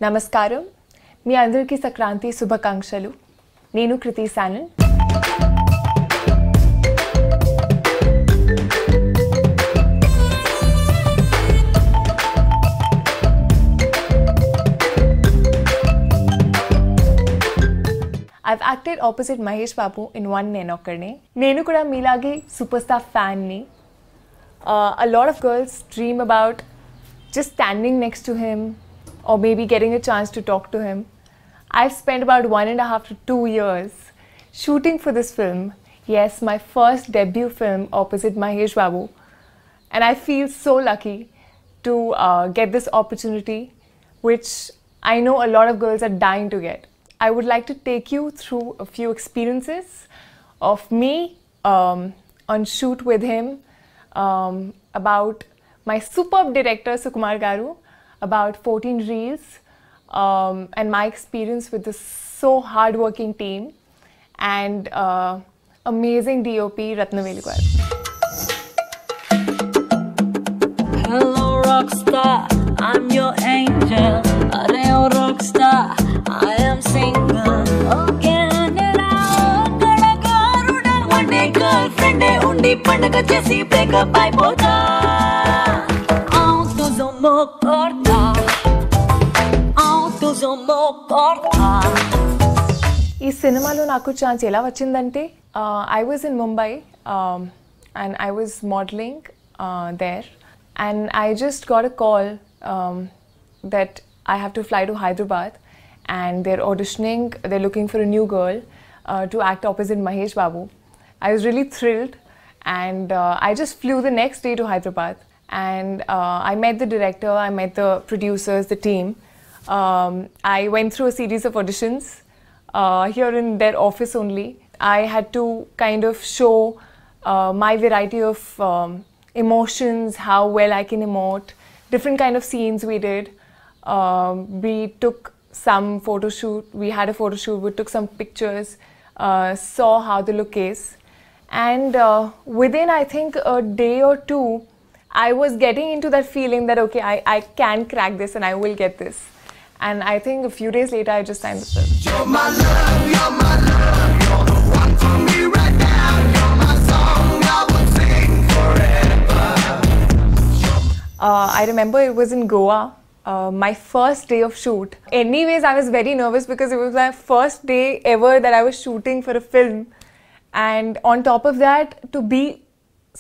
Namaskaram. మీ అందరికీ సంక్రాంతి శుభాకాంక్షలు. నేను Kriti Sanon. I've acted opposite Mahesh Babu in one Nenokkadine. నేను కూడా మీలాగే superstar fan ni. A lot of girls dream about just standing next to him or maybe getting a chance to talk to him. I've spent about 1.5 to 2 years shooting for this film. Yes, my first debut film opposite Mahesh Babu. And I feel so lucky to get this opportunity, which I know a lot of girls are dying to get. I would like to take you through a few experiences of me on shoot with him, about my superb director Sukumar garu, about 14 reels, and my experience with this so hard-working team, and amazing DOP Ratnavelu garu. Hello rockstar, I'm your angel. Arey oh rockstar, I am single. Okay, nera kadagaruda one day girlfriend undi pandaga chesi break up aipota. Auto zomo korta, auto zomo korta. ఈ సినిమాలో నాకు chance ఎలా వచ్చిందంటే I was in Mumbai and I was modeling there, and I just got a call that I have to fly to Hyderabad and they're auditioning, they're looking for a new girl to act opposite Mahesh Babu. I was really thrilled, and I just flew the next day to Hyderabad, and I met the director, I met the producers, the team. I went through a series of auditions here in their office only. I had to kind of show my variety of emotions, how well I can emote, different kind of scenes we did. We took some photo shoot, we had a photo shoot, we took some pictures, saw how the look is, and within I think a day or two I was getting into that feeling that okay, I can crack this and I will get this, and I think a few days later I just signed the film. You're my love, you're my love, you're the one for me right now, you're my song, I will sing forever. I remember it was in Goa. My first day of shoot. Anyways, I was very nervous because it was my first day ever that I was shooting for a film, and on top of that, to be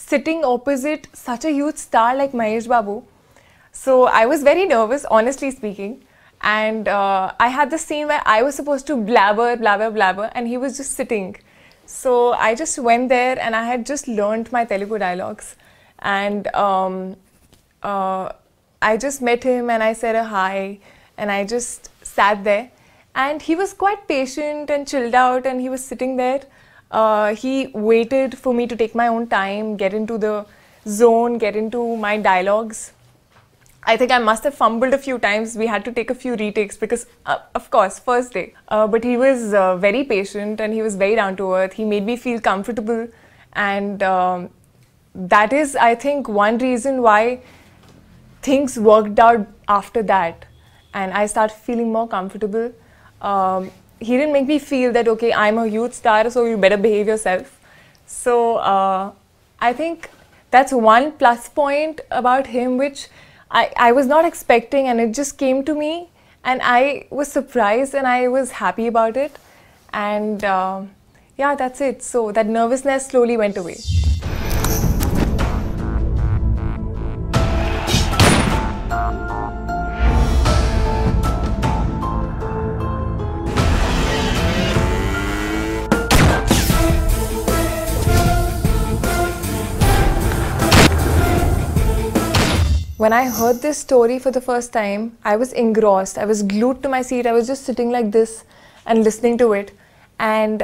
sitting opposite such a huge star like Mahesh Babu. So I was very nervous, honestly speaking, and I had the scene where I was supposed to blabber, and he was just sitting. So I just went there and I had just learned my Telugu dialogues, and I just met him and I said a hi, and I just sat there, and he was quite patient and chilled out, and he was sitting there. He waited for me to take my own time, get into the zone, get into my dialogues. I think I must have fumbled a few times. We had to take a few retakes because, of course, first day. But he was very patient and he was very down to earth. He made me feel comfortable, and that is, I think, one reason why things worked out after that, and I started feeling more comfortable. He didn't make me feel that okay, I'm a huge star, so you better behave yourself. So I think that's one plus point about him, which I was not expecting, and it just came to me, and I was surprised and I was happy about it, and yeah, that's it. So that nervousness slowly went away. When I heard this story for the first time, I was engrossed. I was glued to my seat. I was just sitting like this and listening to it. And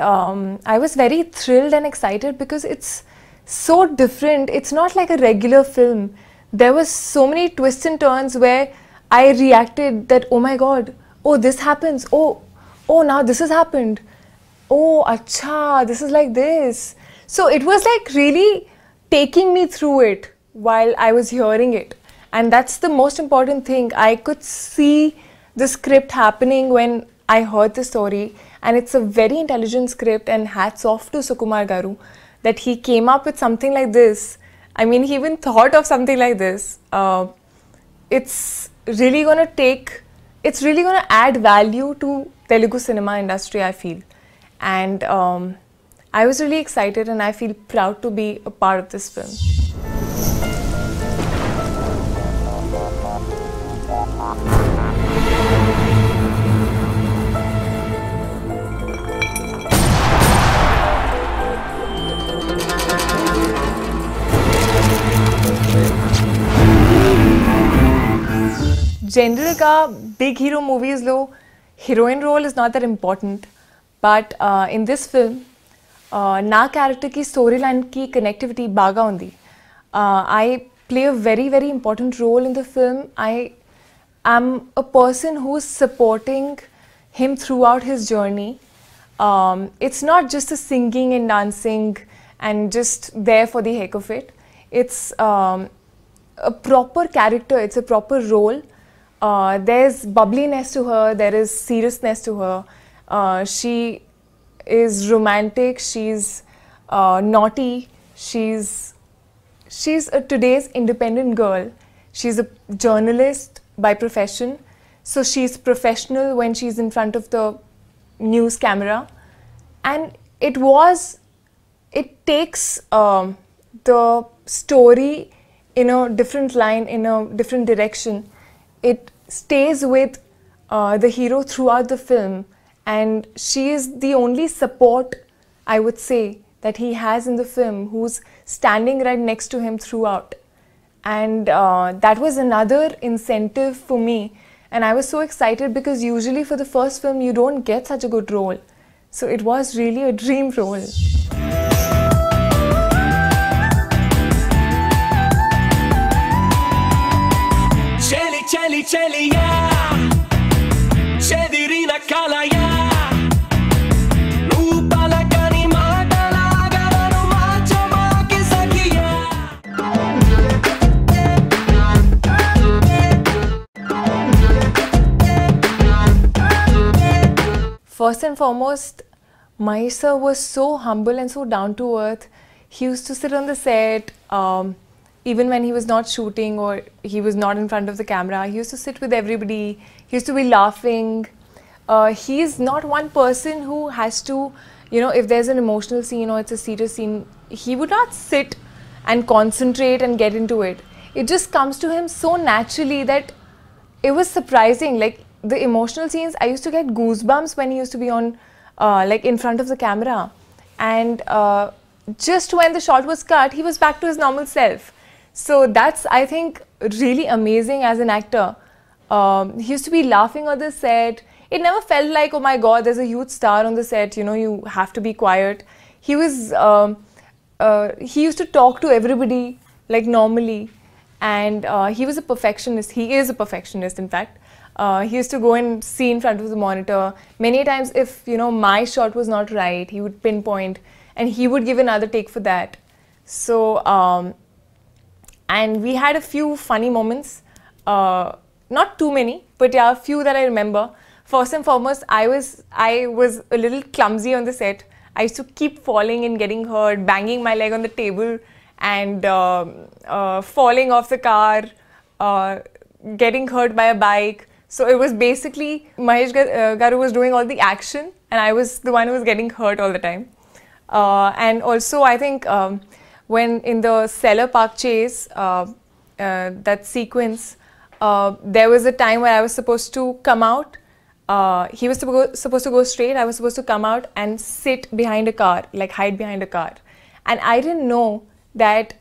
I was very thrilled and excited because it's so different. It's not like a regular film. There were so many twists and turns where I reacted that, oh my God, oh, this happens. Oh, now this has happened. Oh, acha, this is like this. So it was like really taking me through it while I was hearing it. And that's the most important thing. I could see the script happening when I heard the story, and it's a very intelligent script, and hats off to Sukumar Garu that he came up with something like this. I mean, he even thought of something like this. It's really gonna add value to Telugu cinema industry, I feel. And I was really excited, and I feel proud to be a part of this film. General ka big hero movies lo heroine role is not that important, but in this film na character ki storyline ki connectivity baga undi. I play a very important role in the film. I am a person who's supporting him throughout his journey. It's not just a singing and dancing and just there for the heck of it. It's a proper character, it's a proper role. There's bubbliness to her, there is seriousness to her. She is romantic, she's naughty, she's today's independent girl. She's a journalist by profession, so she's professional when she's in front of the news camera. And it takes the story in a different line, in a different direction. It stays with the hero throughout the film, and she is the only support, I would say, that he has in the film, who's standing right next to him throughout. And that was another incentive for me, and I was so excited because usually for the first film you don't get such a good role. So it was really a dream role. Cheli cheliya chedirina kalaya rupalakani matalagavanu marchamaki sakiya. First and foremost, Mahesh sir was so humble and so down to earth. He used to sit on the set, even when he was not shooting or he was not in front of the camera. He used to sit with everybody. He used to be laughing. He is not one person who has to, if there's an emotional scene or it's a serious scene, he would not sit and concentrate and get into it. It just comes to him so naturally that it was surprising. Like the emotional scenes, I used to get goosebumps when he used to be on, like in front of the camera. And just when the shot was cut, he was back to his normal self. So that's, I think, really amazing as an actor. He used to be laughing on the set. It never felt like, oh my God, there's a huge star on the set, you have to be quiet. He was, he used to talk to everybody like normally. And he was a perfectionist. He is a perfectionist, in fact. He used to go and see in front of the monitor. Many times if, my shot was not right, he would pinpoint and he would give another take for that. So, and we had a few funny moments, not too many, but yeah, a few that I remember. First and foremost, I was a little clumsy on the set. I used to keep falling and getting hurt, banging my leg on the table and falling off the car, getting hurt by a bike. So it was basically Mahesh Garu was doing all the action and I was the one who was getting hurt all the time. And also I think when in the Cellar Park chase, that sequence, there was a time where I was supposed to come out. He was supposed to go straight. I was supposed to come out and sit behind a car, like hide behind a car. And I didn't know that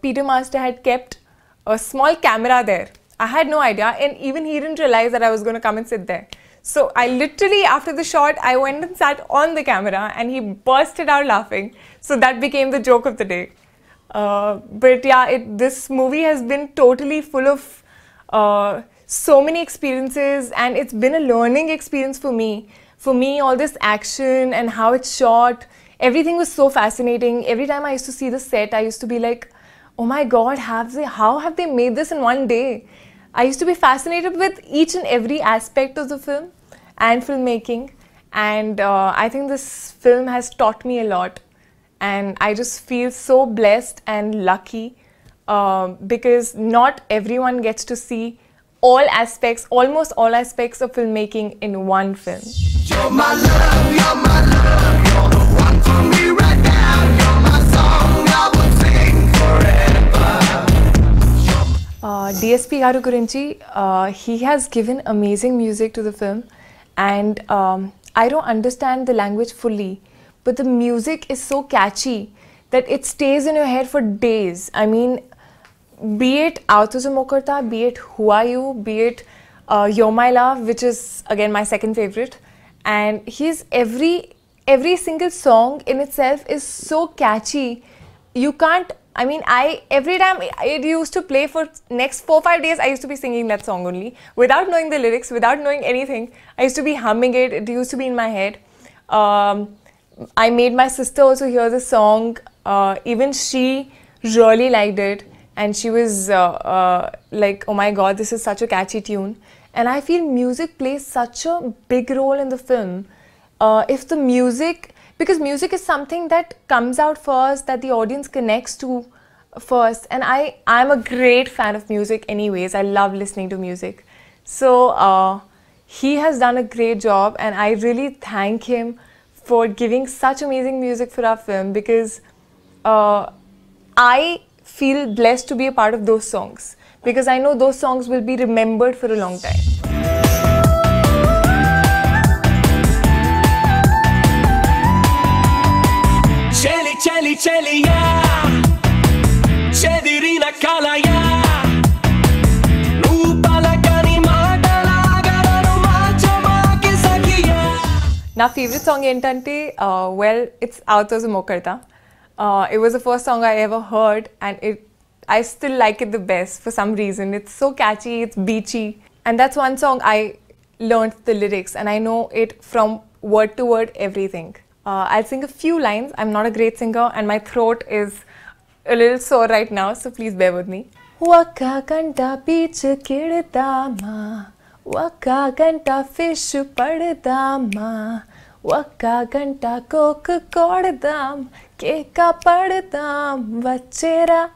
Peter Master had kept a small camera there. I had no idea, and even he didn't realize that I was going to come and sit there. So I literally, after the shot, I went and sat on the camera and he bursted out laughing. So that became the joke of the day. But yeah, this movie has been totally full of so many experiences, and it's been a learning experience for me. For me, all this action and how it's shot, everything was so fascinating. Every time I used to see the set, I used to be like, oh my God, how have they made this in one day? I used to be fascinated with each and every aspect of the film and filmmaking, and I think this film has taught me a lot, and I just feel so blessed and lucky because not everyone gets to see all aspects, almost all aspects of filmmaking in one film. You're my love, you're my love, you're the one for me right now. You're my song, I will sing forever. DSP garu gurinchi, he has given amazing music to the film, and I don't understand the language fully, but the music is so catchy that it stays in your head for days. I mean, be it Aatuzo Mokarta, be it Who Are You, be it You're My Love, which is again my second favorite, and his every single song in itself is so catchy. You can't, I mean, every time it used to play for next 4-5 days, I used to be singing that song only without knowing the lyrics, without knowing anything. I used to be humming it. It used to be in my head. I made my sister also hear the song. Even she really liked it, and she was like, oh my god, this is such a catchy tune. And I feel music plays such a big role in the film. If the music, because music is something that comes out first, that the audience connects to first, and I'm a great fan of music anyways. I love listening to music. So he has done a great job, and I really thank him for giving such amazing music for our film, because I feel blessed to be a part of those songs, because I know those songs will be remembered for a long time. Cheli cheliya, chedirina kalaya, loopalakani matalaganu marchamaaki sakiya. Na favorite song entante, well, it's Aatuzo Mokarta. It was the first song I ever heard, and I still like it the best for some reason. It's so catchy, it's beachy, and that's one song I learned the lyrics, and I know it from word to word, everything. I'll sing a few lines. I'm not a great singer, and my throat is a little sore right now, so please bear with me. Waka ganta beach kidama, waka ganta fish padadama, waka ganta coke kodam, keka padadam vachera,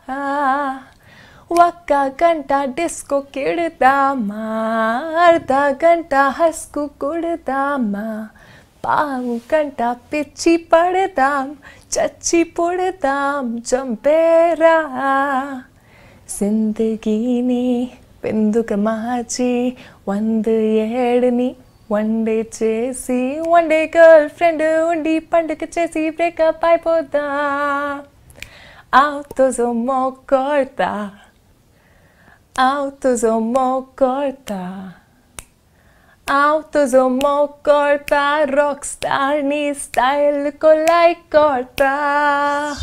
waka ganta disco kidama, arda ganta hasku kudama. Pavu ganta pichi padadam, chachi podadam, jampera. Zindagi ni pinduka marchi, vandu edani, one day chesi, one day girlfriend undi panduka chesi, break up aipoda. Aatuzo Mokarta, Aatuzo Mokarta. Aatuzo Mokarta, rockstar ni style ko like korta.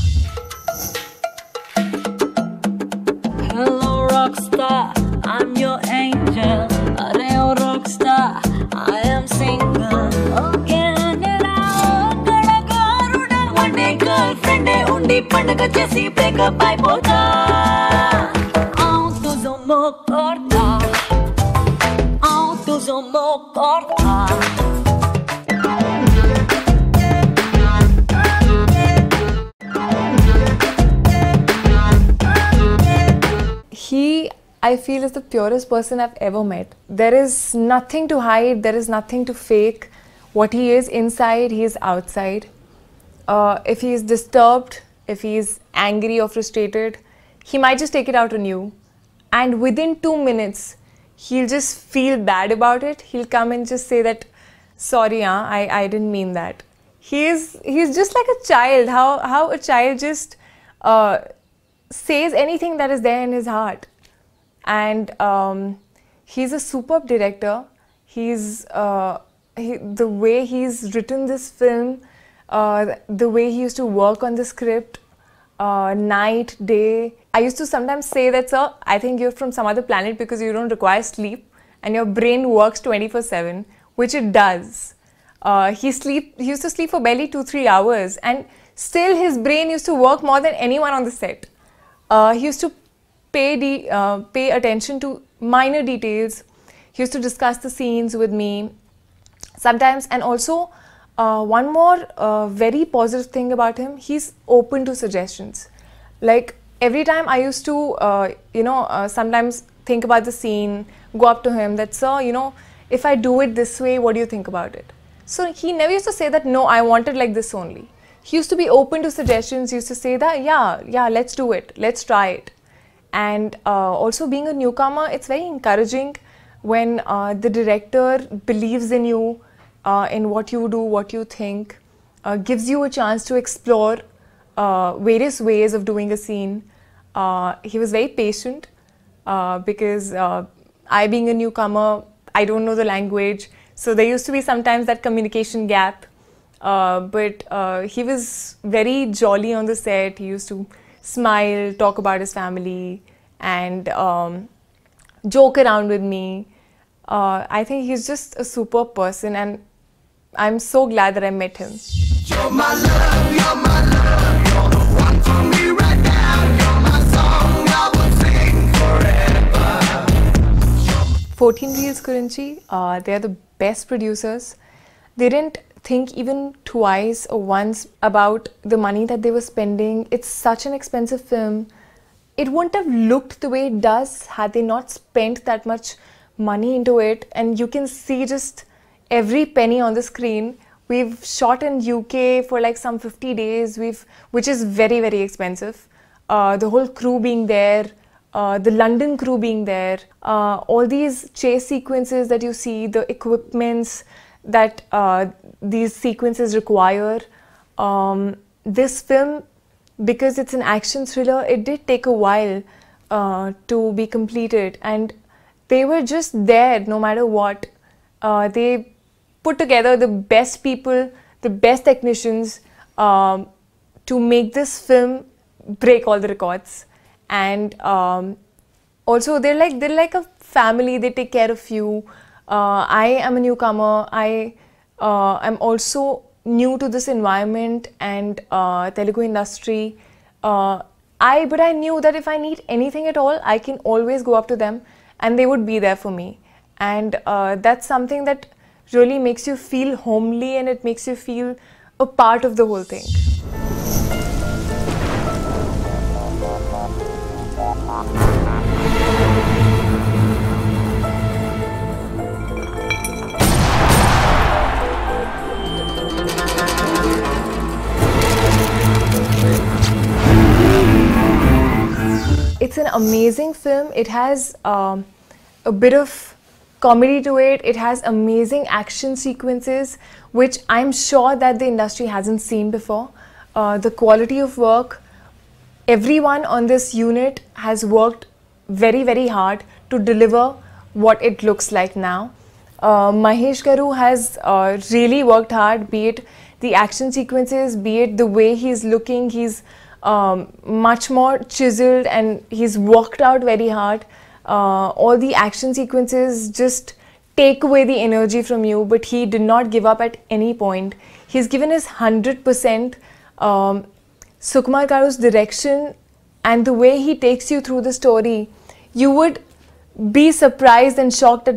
Hello rockstar, I'm your angel. Arey rockstar, I am single. Okay, kadagaruda, one day girlfriend undi pandaga chesi break up aipoda. Aatuzo Mokarta, Aatuzo Mokarta. He, I feel, is the purest person I've ever met. There is nothing to hide, there is nothing to fake. What he is inside, he is outside. If he is disturbed, if he is angry or frustrated, he might just take it out on you. And within 2 minutes, he'll just feel bad about it. He'll come and just say that, sorry, I didn't mean that. He's just like a child, how a child just says anything that is there in his heart. And he's a superb director. The way he's written this film, the way he used to work on the script, night, day. I used to sometimes say that, sir, I think you're from some other planet because you don't require sleep and your brain works 24/7, which it does. He used to sleep for barely 2-3 hours, and still his brain used to work more than anyone on the set. He used to pay attention to minor details. He used to discuss the scenes with me sometimes. And also one more very positive thing about him, he's open to suggestions. Like every time I used to sometimes think about the scene, go up to him that, sir, if I do it this way, what do you think about it? So he never used to say that, no, I want it like this only. He used to be open to suggestions. He used to say that, yeah, let's do it, let's try it. And also being a newcomer, it's very encouraging when the director believes in you, in what you do, what you think, gives you a chance to explore various ways of doing a scene. He was very patient because I, being a newcomer, I don't know the language. So there used to be sometimes that communication gap. But he was very jolly on the set. He used to smile, talk about his family, and joke around with me. I think he's just a superb person, and I'm so glad that I met him. You're my love, you're my love, you're the one for me right now. You're my song, I will sing forever. 14 Reels Kurinchi, they are the best producers. They didn't think even twice or once about the money that they were spending. It's such an expensive film. It wouldn't have looked the way it does had they not spent that much money into it. And you can see just every penny on the screen. We've shot in UK for like some 50 days, which is very, very expensive. The whole crew being there, the London crew being there, all these chase sequences that you see, the equipments that these sequences require. This film, because it's an action thriller, it did take a while to be completed, and they were just there no matter what. They put together the best people, the best technicians to make this film break all the records. And also they're like a family. They take care of you. I am a newcomer. I am also new to this environment and Telugu industry. But I knew that if I need anything at all, I can always go up to them and they would be there for me. And that's something that really makes you feel homely, and it makes you feel a part of the whole thing. It's an amazing film. It has a bit of comedy to it. It has amazing action sequences, which I'm sure that the industry hasn't seen before. The quality of work, everyone on this unit has worked very, very hard to deliver what it looks like now. Mahesh Garu has really worked hard, be it the action sequences, be it the way he's looking. He's much more chiseled and he's worked out very hard. All the action sequences just take away the energy from you, but he did not give up at any point. He's given his 100%. Sukumar Garu's direction and the way he takes you through the story, you would be surprised and shocked at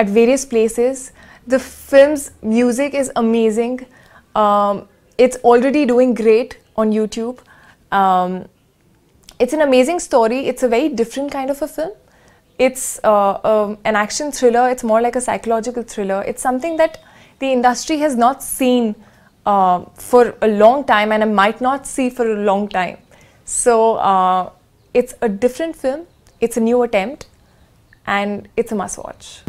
various places. The film's music is amazing. It's already doing great on YouTube. It's an amazing story. It's a very different kind of a film. It's an action thriller. It's more like a psychological thriller. It's something that the industry has not seen for a long time, and I might not see for a long time. So it's a different film. It's a new attempt, and it's a must watch.